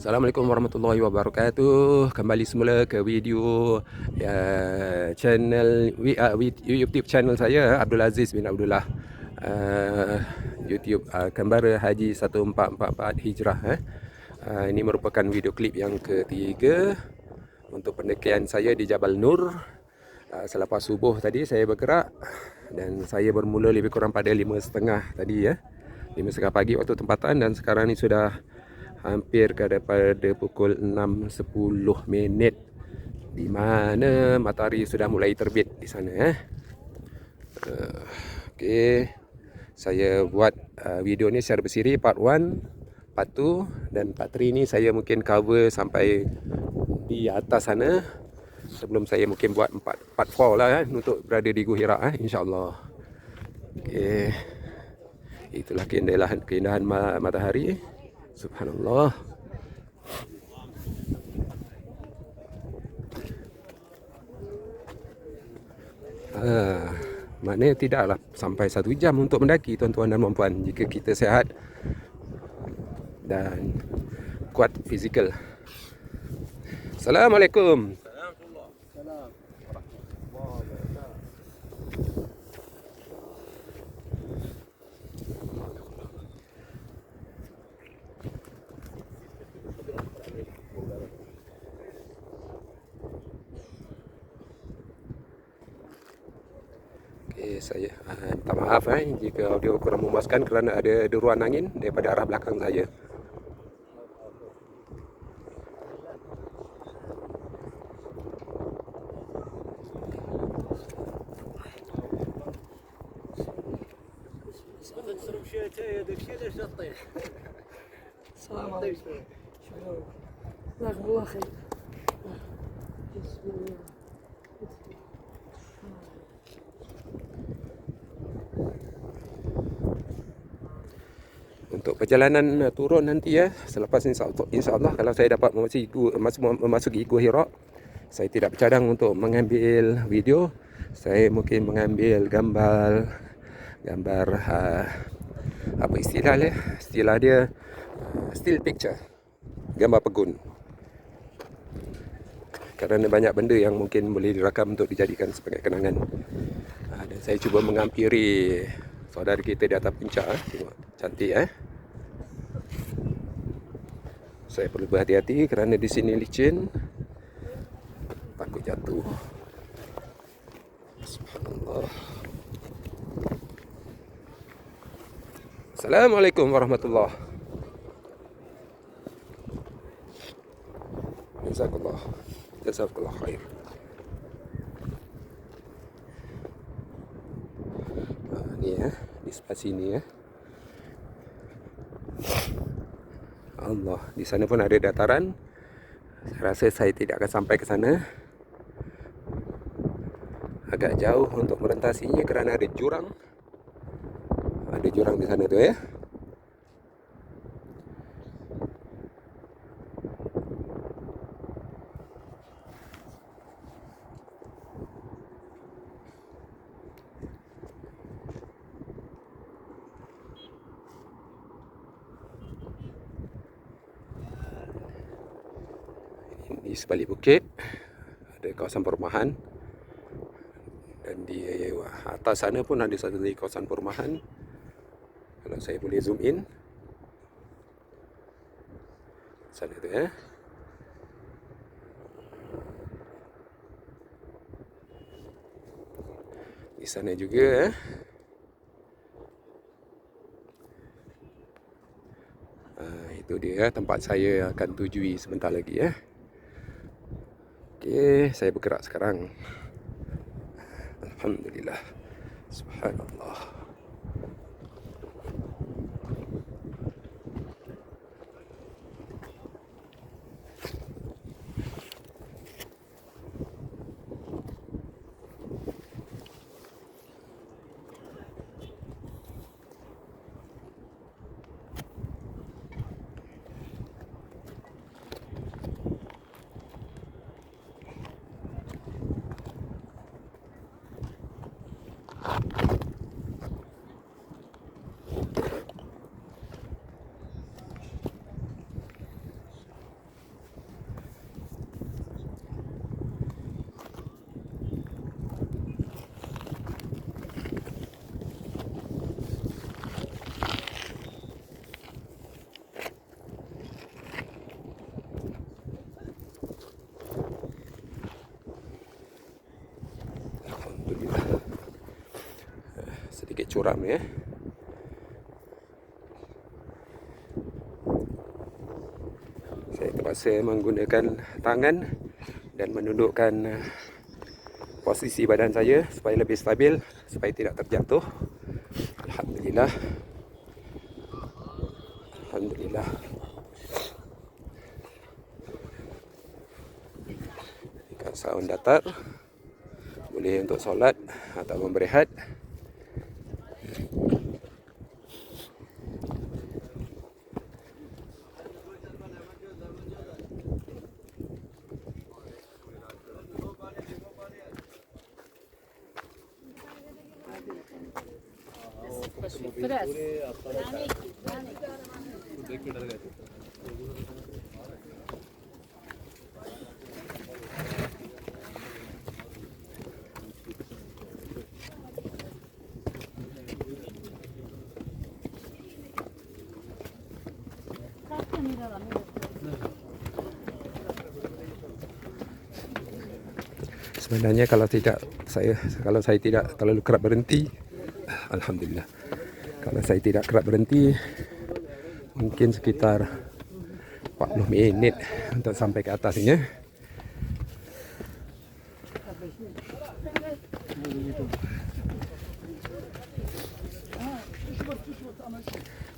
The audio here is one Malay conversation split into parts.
Assalamualaikum warahmatullahi wabarakatuh. Kembali semula ke video channel YouTube channel saya, Abdul Aziz bin Abdullah. YouTube Kembara Haji 1444 Hijrah. Ini merupakan video klip yang ketiga untuk pendakian saya di Jabal Nur. Selepas subuh tadi saya bergerak dan saya bermula lebih kurang pada 5.30 tadi 5.30 pagi waktu tempatan, dan sekarang ni sudah hampir pada pukul 6.10 di mana matahari sudah mulai terbit di sana. Okey, saya buat video ni secara bersiri, part 1, part 2 dan part 3 ni saya mungkin cover sampai di atas sana sebelum saya mungkin buat part 4 lah untuk berada di Gua Hira insya-Allah. Okey, itulah keindahan matahari. Subhanallah. Maknanya tidaklah sampai 1 jam untuk mendaki, tuan-tuan dan puan-puan, jika kita sihat dan kuat fizikal. Assalamualaikum. Saya minta maaf jika audio kurang memuaskan kerana ada deruan angin daripada arah belakang saya. السلام عليكم. جزاكم الله خير. بسم الله. Untuk perjalanan turun nanti selepas insya-Allah kalau saya dapat memasuki Gua Hira, saya tidak bercadang untuk mengambil video. Saya mungkin mengambil gambar apa istilah dia still picture, gambar pegun, kerana banyak benda yang mungkin boleh direkam untuk dijadikan sebagai kenangan. Dan saya cuba menghampiri saudara kita di atas puncak. Tengok cantik Saya perlu berhati-hati kerana di sini licin, takut jatuh. Subhanallah. Assalamualaikum warahmatullahi. Jazakallah khair. Ni di sebelah sini Allah, di sana pun ada dataran. Saya rasa saya tidak akan sampai ke sana. Agak jauh untuk merentasinya kerana ada jurang. Ada jurang di sana tu Di sebalik bukit ada kawasan perumahan, dan di atas sana pun ada satu lagi kawasan perumahan. Kalau saya boleh zoom in sana tu di sana juga itu dia tempat saya akan tujui sebentar lagi Okey, saya bergerak sekarang. Alhamdulillah. Subhanallah. curam ya. Saya terpaksa menggunakan tangan dan menundukkan posisi badan saya supaya lebih stabil, supaya tidak terjatuh. Alhamdulillah. Alhamdulillah. Sound datar, boleh untuk solat atau berehat. Sebenarnya kalau saya tidak terlalu kerap berhenti, alhamdulillah. Kalau saya tidak kerap berhenti, mungkin sekitar 40 menit untuk sampai ke atasnya.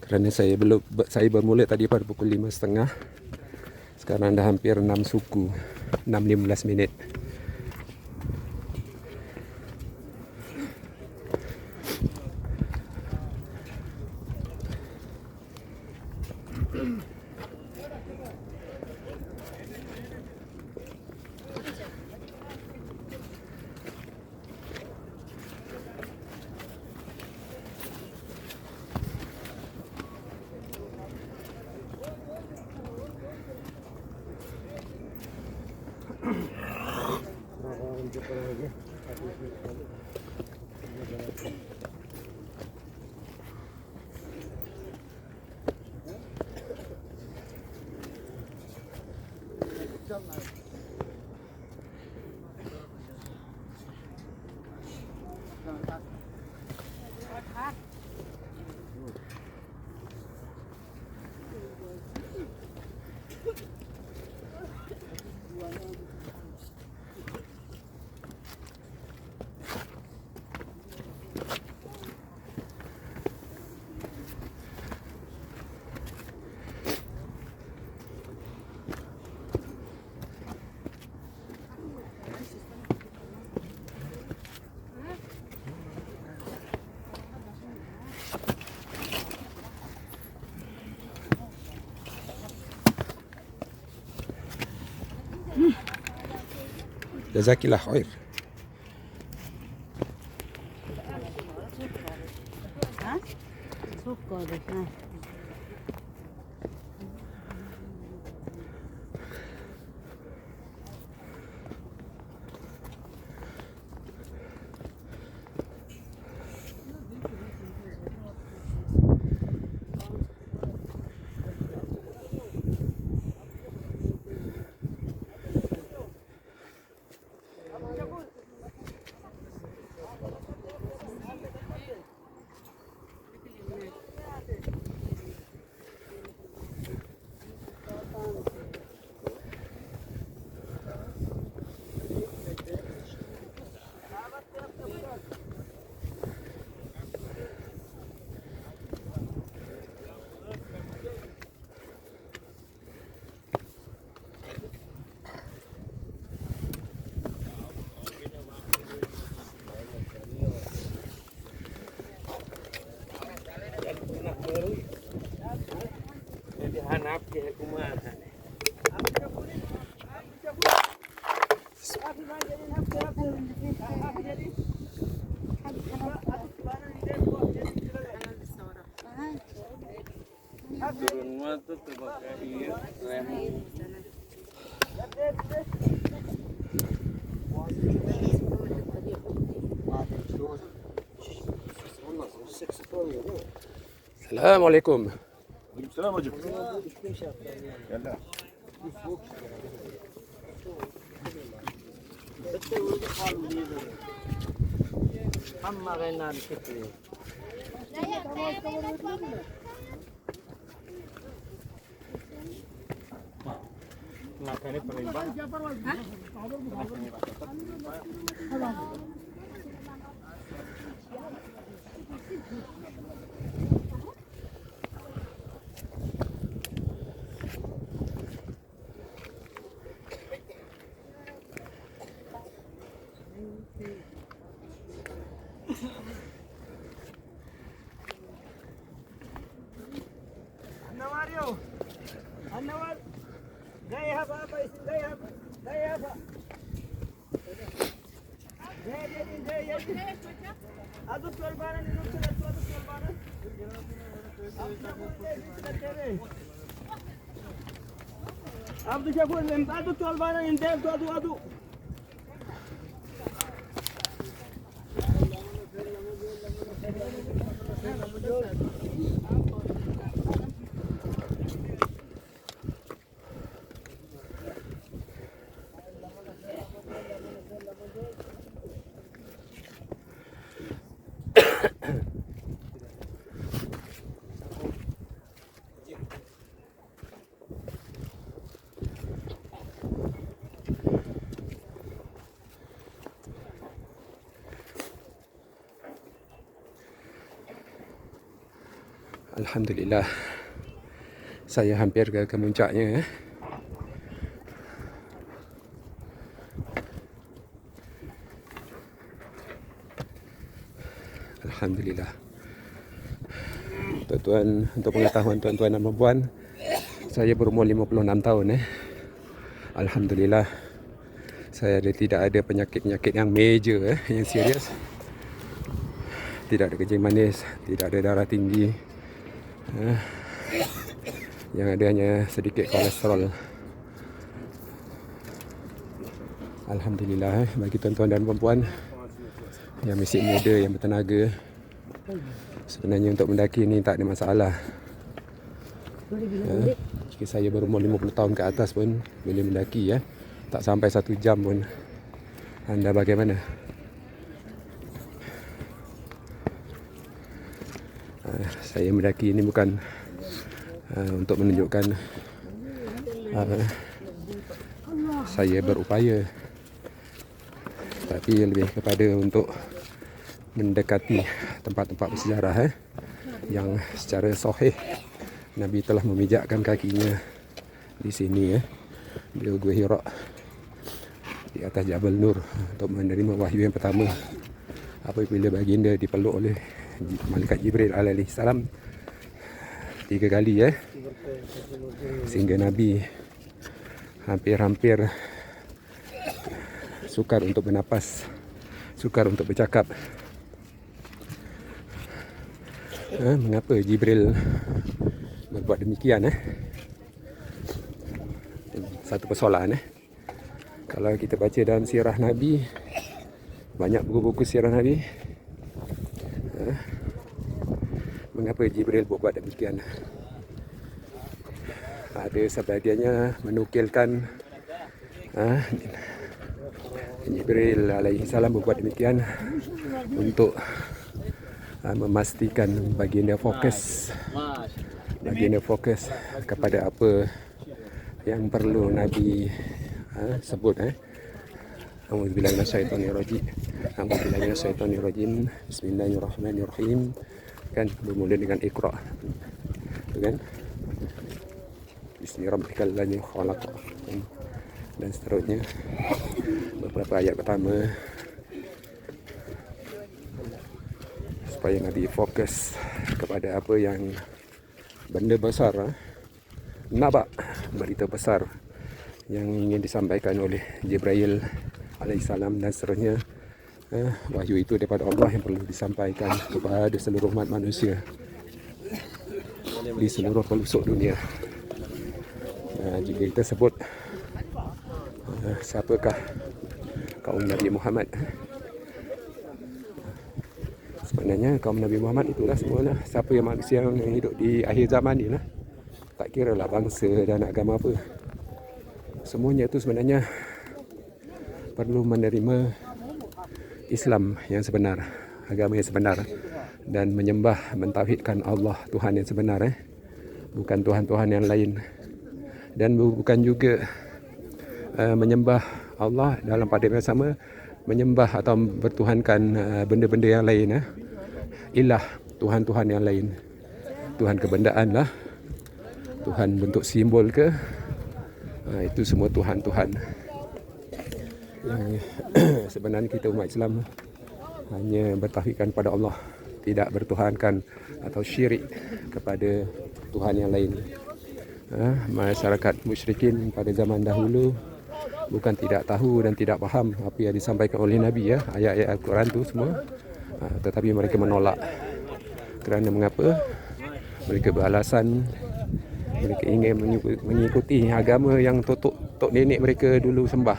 Kerana saya bermula tadi pada pukul 5.30. Sekarang dah hampir 6 suku, 6.15 minit. Jazakillah khair. Assalamualaikum. Selam hocam. Yalla. Amma gayna Abdu Syafur, adu tual barang intel tu adu. Alhamdulillah, saya hampir ke puncaknya. Alhamdulillah. Tuan-tuan, untuk pengetahuan tuan-tuan dan puan-puan, saya berumur 56 tahun. Alhamdulillah, saya tidak ada penyakit-penyakit yang major, yang serius. Tidak ada kencing manis, tidak ada darah tinggi. Yang ada hanya sedikit kolesterol. Alhamdulillah, bagi tuan-tuan dan puan-puan yang masih muda, yang bertenaga, sebenarnya untuk mendaki ni tak ada masalah. Jika saya berumur 50 tahun ke atas pun boleh mendaki, tak sampai 1 jam pun. Anda bagaimana? Saya mendaki ini bukan untuk menunjukkan saya berupaya, tapi lebih kepada untuk mendekati tempat-tempat bersejarah yang secara sahih Nabi telah memijakkan kakinya di sini, di Gua Hira, di atas Jabal Nur, untuk menerima wahyu yang pertama apabila baginda dipeluk oleh Malaikat Jibril alaihi salam 3 kali, sehingga Nabi hampir-hampir sukar untuk bernapas, sukar untuk bercakap. Mengapa Jibril berbuat demikian? Satu persoalan. Kalau kita baca dalam sirah Nabi, banyak buku-buku sirah Nabi, mengapa Jibril berbuat demikian? Ada sebahagiannya menukilkan Jibril alaihi salam berbuat demikian untuk memastikan baginda fokus kepada apa yang perlu Nabi sebut. A'udzubillahi minasyaitonirrajim. Bismillahirrahmanirrahim. Kan bermula dengan Iqra, kan? Bismi rabbikal ladzi khalaq, dan seterusnya. Beberapa ayat pertama supaya Nabi fokus kepada apa yang benda besar, nabak, berita besar yang ingin disampaikan oleh Jibril alaihissalam, dan seterusnya. Wahyu itu daripada Allah yang perlu disampaikan kepada seluruh umat manusia di seluruh pelosok dunia. Jika kita sebut siapakah kaum Nabi Muhammad, sebenarnya kaum Nabi Muhammad itulah semuanya siapa yang manusia yang hidup di akhir zaman ni lah. Tak kira lah bangsa dan agama apa, semuanya itu sebenarnya perlu menerima Islam yang sebenar, agama yang sebenar. dan menyembah, mentauhidkan Allah Tuhan yang sebenar, bukan Tuhan-Tuhan yang lain, dan bukan juga menyembah Allah dalam pada yang sama menyembah atau bertuhankan benda-benda yang lain, ilah, Tuhan-Tuhan yang lain, Tuhan kebendaan lah, Tuhan bentuk simbol ke, itu semua Tuhan-Tuhan yang sebenarnya kita umat Islam hanya bertauhidkan pada Allah, tidak bertuhankan atau syirik kepada Tuhan yang lain. Masyarakat musyrikin pada zaman dahulu bukan tidak tahu dan tidak faham apa yang disampaikan oleh Nabi, ayat-ayat Al-Quran tu semua, tetapi mereka menolak. Kerana mengapa? Mereka beralasan mereka ingin mengikuti agama yang tok nenek mereka dulu sembah.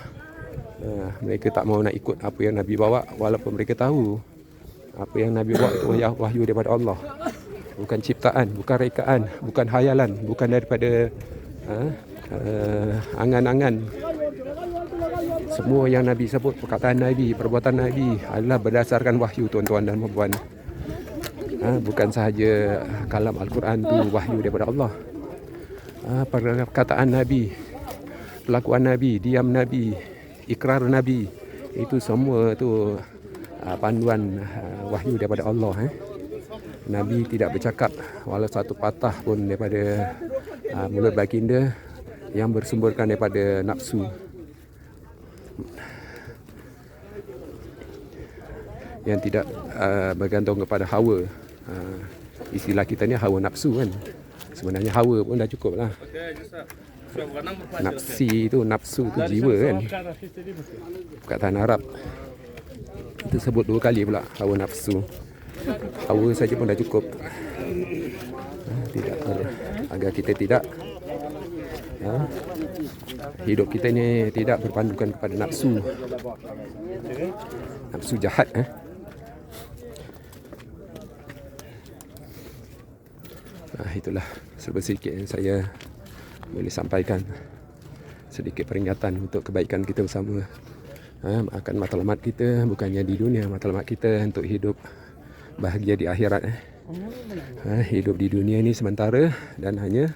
Mereka tak mau nak ikut apa yang Nabi bawa, walaupun mereka tahu apa yang Nabi bawa itu wahyu daripada Allah, bukan ciptaan, bukan rekaan, bukan hayalan, bukan daripada angan-angan. Semua yang Nabi sebut, perkataan Nabi, perbuatan Nabi adalah berdasarkan wahyu, tuan-tuan dan puan-puan. Bukan sahaja kalam Al-Quran tu wahyu daripada Allah. Perkataan Nabi, pelakuan Nabi, diam Nabi, ikrar Nabi, itu semua tu panduan wahyu daripada Allah. Nabi tidak bercakap walau satu patah pun daripada mulut baginda yang bersumberkan daripada nafsu, yang tidak bergantung kepada hawa. Istilah kita ni hawa nafsu kan. Sebenarnya hawa pun dah cukup lah. Nafsi tu, nafsu tu jiwa kan. Perkataan Arab itu sebut 2 kali pula, hawa nafsu. Hawa saja pun dah cukup. Agar kita tidak hidup kita ni tidak berpandukan kepada nafsu. Nafsu jahat. Itulah sedikit yang saya boleh sampaikan, sedikit peringatan untuk kebaikan kita bersama. Makan matlamat kita bukannya di dunia, matlamat kita untuk hidup bahagia di akhirat. Hidup di dunia ini sementara dan hanya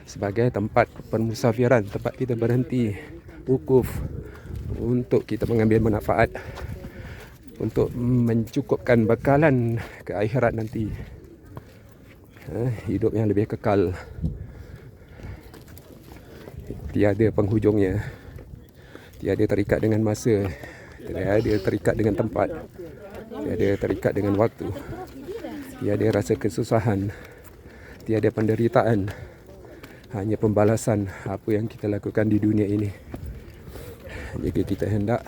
sebagai tempat permusafiran, tempat kita berhenti, wukuf, untuk kita mengambil manfaat, untuk mencukupkan bekalan ke akhirat nanti. Hidup yang lebih kekal, tiada penghujungnya, tiada terikat dengan masa, tiada terikat dengan tempat, tiada terikat dengan waktu, tiada rasa kesusahan, tiada penderitaan, hanya pembalasan apa yang kita lakukan di dunia ini. Jika kita hendak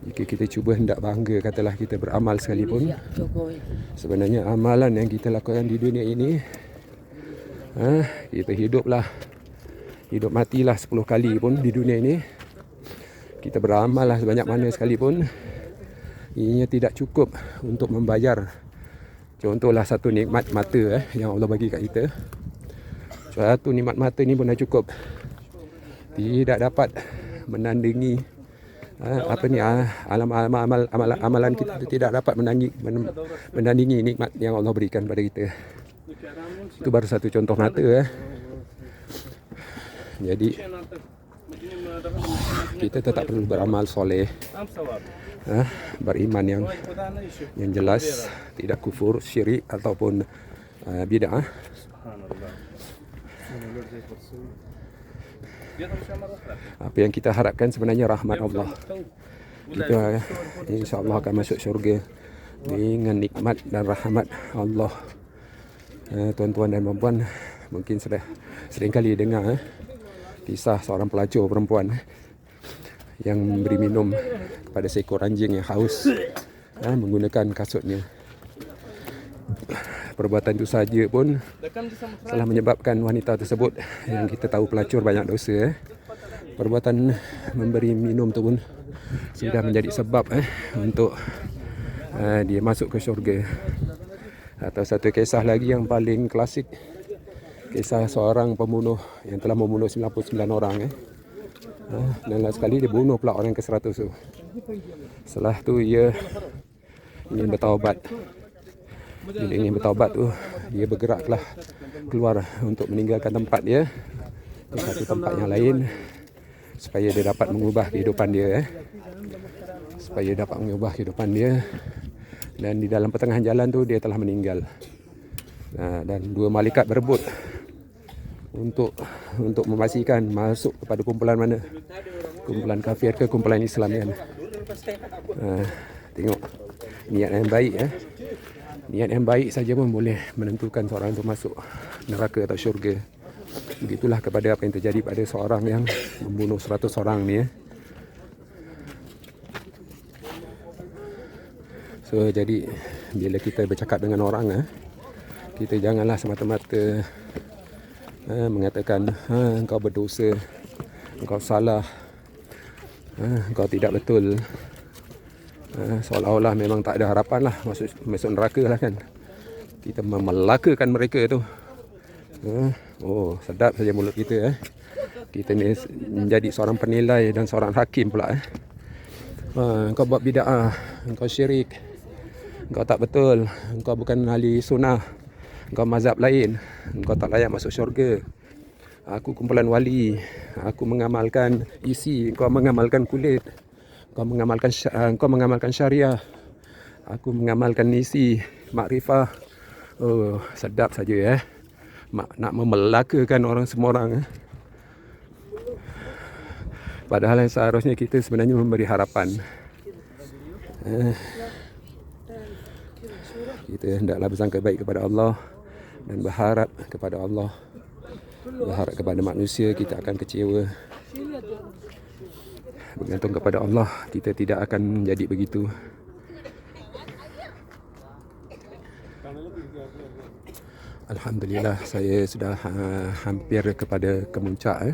jika kita cuba hendak bangga, katalah kita beramal sekalipun, sebenarnya amalan yang kita lakukan di dunia ini, kita hidup matilah 10 kali pun di dunia ini, kita beramal lah sebanyak mana sekalipun, ianya tidak cukup untuk membayar. Contohlah satu nikmat mata yang Allah bagi kat kita. Satu nikmat mata ni pun dah cukup, tidak dapat menandingi amalan kita tidak dapat menandingi nikmat yang Allah berikan pada kita. Itu baru satu contoh mata. Jadi kita tetap perlu beramal soleh, beriman yang jelas, tidak kufur, syirik ataupun bid'ah. Apa yang kita harapkan sebenarnya rahmat Allah. Kita insya-Allah akan masuk syurga dengan nikmat dan rahmat Allah. Tuan-tuan dan puan-puan, mungkin sering kali dengar kisah seorang pelacur perempuan yang memberi minum kepada seekor anjing yang haus menggunakan kasutnya. Perbuatan itu saja pun telah menyebabkan wanita tersebut, yang kita tahu pelacur banyak dosa, perbuatan memberi minum itu pun sudah menjadi sebab untuk dia masuk ke syurga. Atau satu kisah lagi yang paling klasik, kisah seorang pembunuh yang telah membunuh 99 orang dan last sekali dia bunuh pula orang ke-100 tu. Setelah tu ia ingin bertaubat. Bila ingin bertaubat tu, dia bergeraklah keluar untuk meninggalkan tempat dia ke satu tempat yang lain supaya dia dapat mengubah kehidupan dia. Supaya dapat mengubah kehidupan dia. Dan di dalam pertengahan jalan tu dia telah meninggal. Dan dua malaikat berebut untuk memastikan masuk kepada kumpulan mana, kumpulan kafir ke kumpulan Islam kan. Tengok niat yang baik niat yang baik saja pun boleh menentukan seorang itu masuk neraka atau syurga. Begitulah kepada apa yang terjadi pada seorang yang membunuh 100 orang ni. So jadi bila kita bercakap dengan orang, kita janganlah semata-mata mengatakan engkau berdosa, engkau salah, engkau tidak betul. Seolah-olah memang tak ada harapan lah masuk neraka lah kan. Kita memelakakan mereka tu. Oh, sedap saja mulut kita. Kita ni menjadi seorang penilai dan seorang hakim pula. Engkau buat bid'ah, engkau syirik, engkau tak betul, engkau bukan ahli sunnah, engkau mazhab lain, engkau tak layak masuk syurga. Aku kumpulan wali, aku mengamalkan isi, engkau mengamalkan kulit. Kau mengamalkan syariah, aku mengamalkan isi, makrifah. Oh, sedap saja nak memelakakan orang semua orang. Padahal seharusnya kita sebenarnya memberi harapan. Kita hendaklah bersangka baik kepada Allah dan berharap kepada Allah. Berharap kepada manusia, kita akan kecewa. Bergantung kepada Allah, kita tidak akan menjadi begitu. Alhamdulillah, saya sudah hampir kepada kemuncak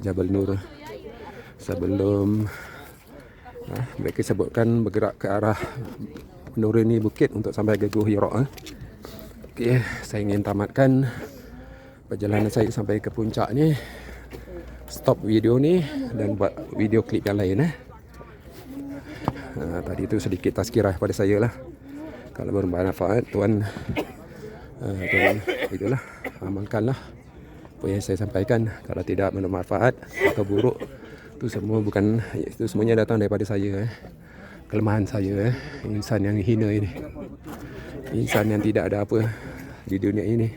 Jabal Nur. Sebelum mereka sebutkan bergerak ke arah Nur ini bukit untuk sampai ke Gua Hira. Okey, saya ingin tamatkan perjalanan saya sampai ke puncak ni. Stop video ni dan buat video klip yang lain. Tadi itu sedikit tazkirah pada saya lah. Kalau bermanfaat, tuan itulah, amalkanlah apa yang saya sampaikan. Kalau tidak bermanfaat atau buruk, itu semuanya datang daripada saya. Kelemahan saya, insan yang hina ini, insan yang tidak ada apa di dunia ini.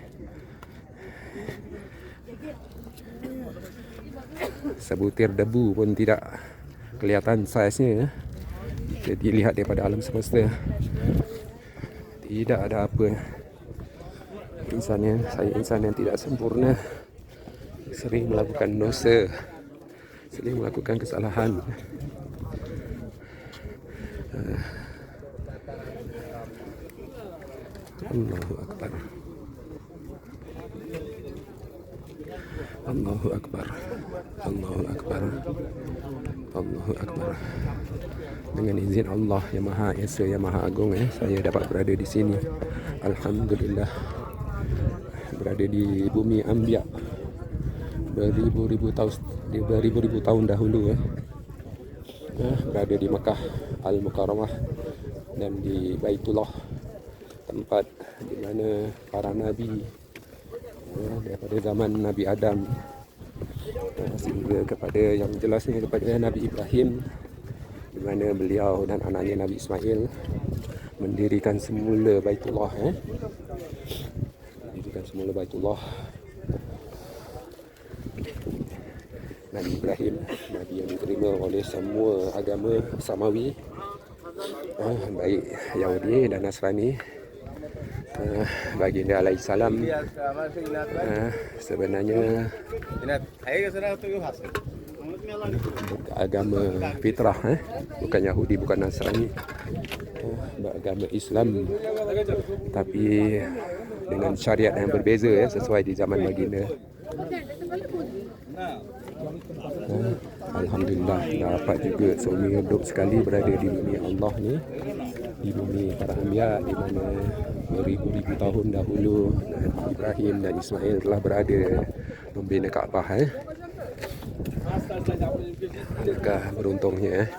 Sebutir debu pun tidak kelihatan saiznya. Jika dilihat daripada alam semesta, tidak ada apa. Saya insan yang tidak sempurna, sering melakukan dosa, sering melakukan kesalahan. Allahu Akbar. Allahu Akbar. Allahu Akbar. Allahu Akbar. Dengan izin Allah yang Maha Esa, yang Maha Agung, saya dapat berada di sini. Alhamdulillah. Berada di bumi Anbiya. Beribu-ribu tahun dahulu. Berada di Makkah Al-Mukarramah dan di Baitullah, tempat di mana para nabi daripada zaman Nabi Adam sehingga kepada yang jelasnya kepada Nabi Ibrahim, di mana beliau dan anaknya Nabi Ismail mendirikan semula Baitullah. Mendirikan semula Baitullah. Nabi Ibrahim, Nabi yang diterima oleh semua agama Samawi, baik Yahudi dan Nasrani. Baginda alaihissalam sebenarnya beragama fitrah, bukan Yahudi, bukan Nasrani, beragama Islam, tapi dengan syariat yang berbeza, sesuai di zaman baginda. Alhamdulillah, dapat juga seumur hidup sekali berada di bumi Allah ni, di bumi para anbiya, di mana beribu-ribu tahun dahulu Ibrahim dan Ismail telah berada membina Kaabah. Adakah beruntungnya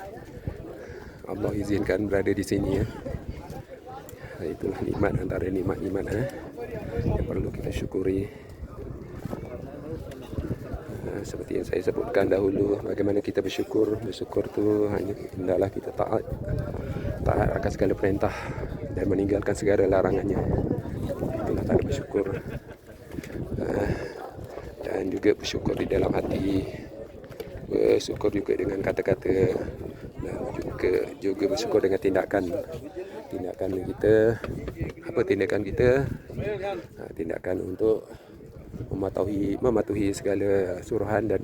Allah izinkan berada di sini ya. Itulah nikmat antara nikmat-nikmat yang perlu kita syukuri. Seperti yang saya sebutkan dahulu, bagaimana kita bersyukur. Bersyukur tu hanya hendaklah kita taat akan segala perintah dan meninggalkan segala larangannya. Itulah tanda bersyukur. Dan juga bersyukur di dalam hati, bersyukur juga dengan kata-kata, dan juga bersyukur dengan tindakan kita. Apa tindakan kita? Tindakan untuk mematuhi segala suruhan dan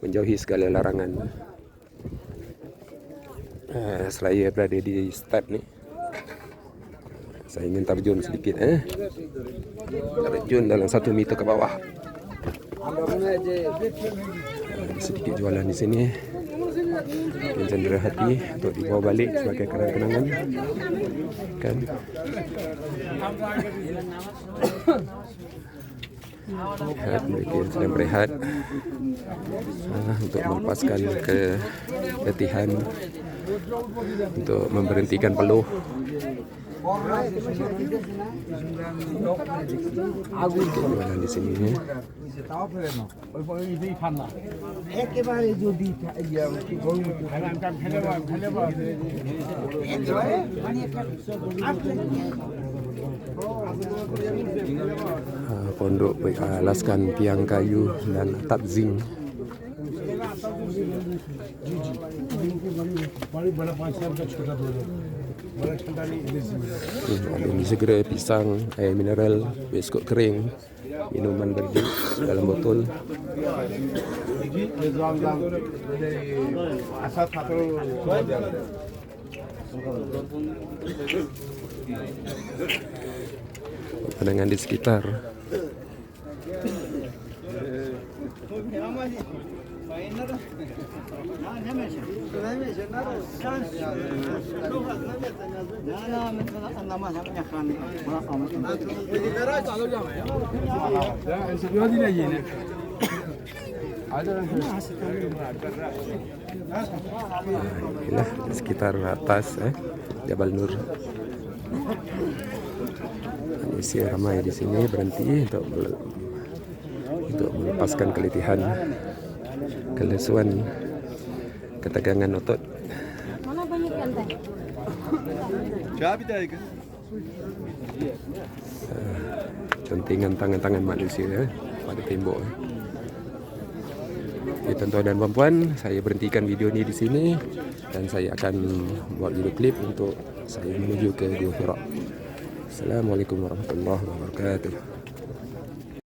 menjauhi segala larangan. Saya berada di step ni, saya ingin terjun sedikit terjun dalam 1 meter ke bawah. Sedikit jualan di sini, mungkin cendera hati untuk dibawa balik sebagai kenang-kenangan kan. Mereka yang sedang berehat untuk melepaskan keletihan, untuk memberhentikan peluh. Jualan di sini ya. Pondok beralaskan tiang kayu dan atap zinc. Ada mie segera, pisang, air mineral, biskut kering, minuman berjus dalam botol. Pemandangan di sekitar. Inilah di sekitar atas Jabal Nur. Manusia ramai di sini berhenti untuk melepaskan keletihan, kelesuan, ketegangan otot. Mana banyak lantai? Tentingan tangan-tangan manusia pada tembok. Okay, tuan-tuan dan puan-puan, saya berhentikan video ini di sini dan saya akan buat video klip untuk saya menuju ke Gua Hira. Assalamualaikum warahmatullahi wabarakatuh.